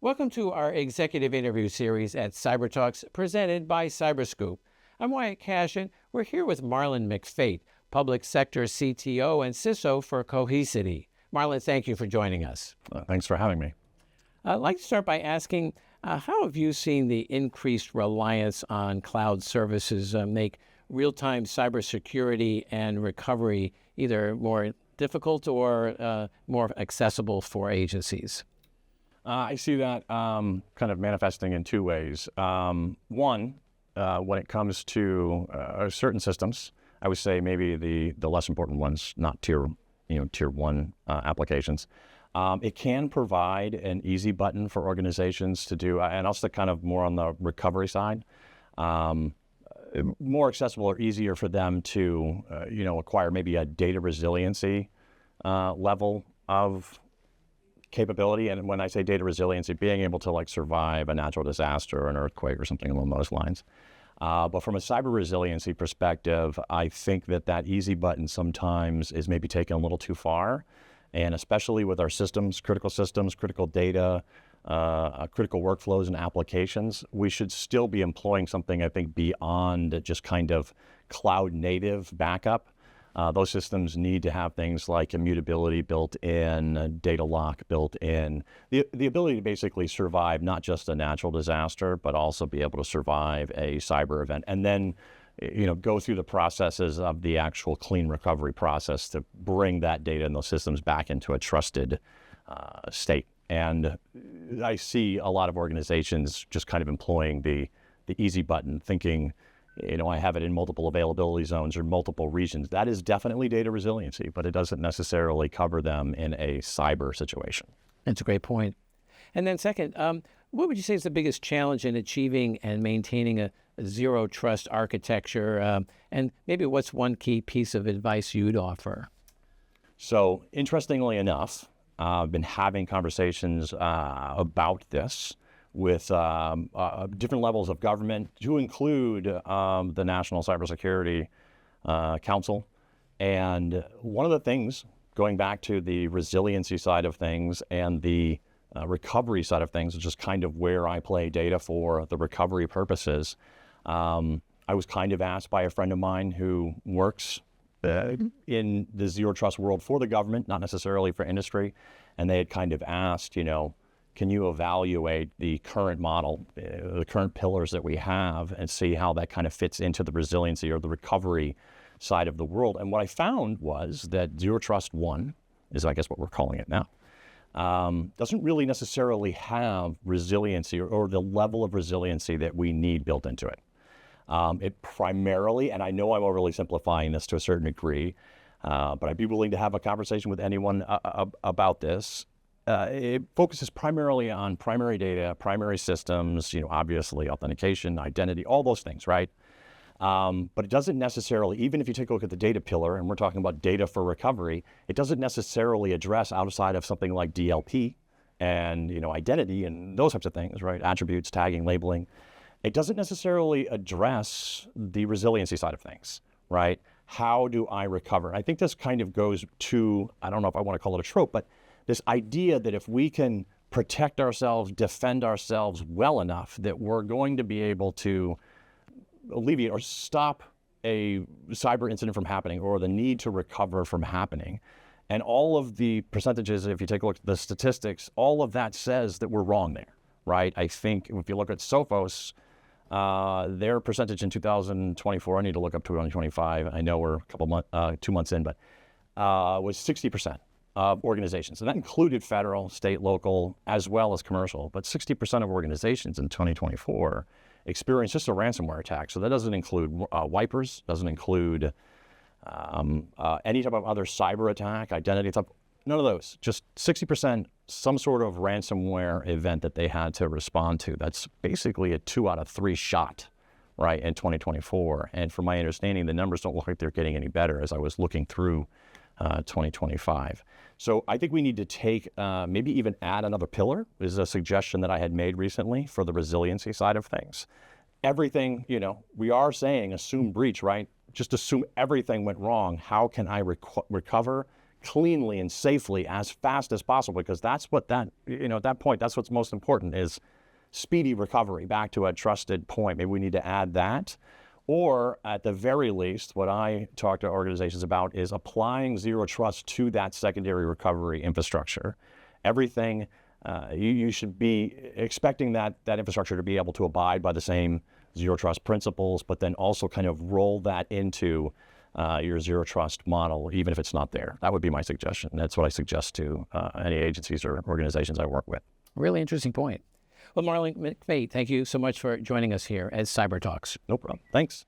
Welcome to our executive interview series at Cyber Talks presented by CyberScoop. I'm Wyatt Cashin. We're here with Marlin McFate, Public Sector CTO and CISO for Cohesity. Marlin, thank you for joining us. Thanks for having me. I'd like to start by asking, how have you seen the increased reliance on cloud services make real-time cybersecurity and recovery either more difficult or more accessible for agencies? I see that kind of manifesting in two ways. One, when it comes to certain systems, I would say maybe the less important ones, not tier one applications. It can provide an easy button for organizations to do, and also kind of more on the recovery side, more accessible or easier for them to, acquire maybe a data resiliency level of capability. And when I say data resiliency, being able to survive a natural disaster or an earthquake or something along those lines. But from a cyber resiliency perspective, I think that easy button sometimes is maybe taken a little too far. And especially with our systems, critical data, critical workflows and applications, we should still be employing something, I think, beyond just kind of cloud native backup. Those systems need to have things like immutability built in, data lock built in, the ability to basically survive not just a natural disaster, but also be able to survive a cyber event, and then go through the processes of the actual clean recovery process to bring that data and those systems back into a trusted state. And I see a lot of organizations just kind of employing the easy button, thinking, I have it in multiple availability zones or multiple regions. That is definitely data resiliency, but it doesn't necessarily cover them in a cyber situation. That's a great point. And then second, what would you say is the biggest challenge in achieving and maintaining a zero trust architecture? And maybe what's one key piece of advice you'd offer? So interestingly enough, I've been having conversations about this with different levels of government, to include the National Cybersecurity Council. And one of the things, going back to the resiliency side of things and the recovery side of things, which is kind of where I play data for the recovery purposes, I was kind of asked by a friend of mine who works in the zero trust world for the government, not necessarily for industry. And they had kind of asked, can you evaluate the current model, the current pillars that we have, and see how that kind of fits into the resiliency or the recovery side of the world? And what I found was that Zero Trust 1, is I guess what we're calling it now, doesn't really necessarily have resiliency or the level of resiliency that we need built into it. It primarily, and I know I'm overly simplifying this to a certain degree, but I'd be willing to have a conversation with anyone about this. It focuses primarily on primary data, primary systems, obviously authentication, identity, all those things, right? But it doesn't necessarily, even if you take a look at the data pillar, and we're talking about data for recovery, it doesn't necessarily address outside of something like DLP and, identity and those types of things, right? Attributes, tagging, labeling. It doesn't necessarily address the resiliency side of things, right? How do I recover? I think this kind of goes to, I don't know if I want to call it a trope, but this idea that if we can protect ourselves, defend ourselves well enough, that we're going to be able to alleviate or stop a cyber incident from happening or the need to recover from happening. And all of the percentages, if you take a look at the statistics, all of that says that we're wrong there, right? I think if you look at Sophos, their percentage in 2024, I need to look up to 2025. I know we're 2 months in, but was 60%. Of organizations, and that included federal, state, local, as well as commercial. But 60% of organizations in 2024 experienced just a ransomware attack. So that doesn't include wipers, doesn't include any type of other cyber attack, identity type, none of those. Just 60% some sort of ransomware event that they had to respond to. That's basically a 2 out of 3 shot, right, in 2024. And from my understanding, the numbers don't look like they're getting any better as I was looking through 2025. So I think we need to take, maybe even add another pillar, is a suggestion that I had made recently for the resiliency side of things. Everything, we are saying assume breach, right? Just assume everything went wrong. How can I recover, cleanly and safely as fast as possible, because that's what at that point, that's what's most important, is speedy recovery back to a trusted point. Maybe we need to add that. Or at the very least, what I talk to organizations about is applying zero trust to that secondary recovery infrastructure. Everything, you should be expecting that infrastructure to be able to abide by the same zero trust principles, but then also kind of roll that into your zero trust model, even if it's not there. That would be my suggestion. That's what I suggest to any agencies or organizations I work with. Really interesting point. Well, Marlin McFate, thank you so much for joining us here at Cyber Talks. No problem. Thanks.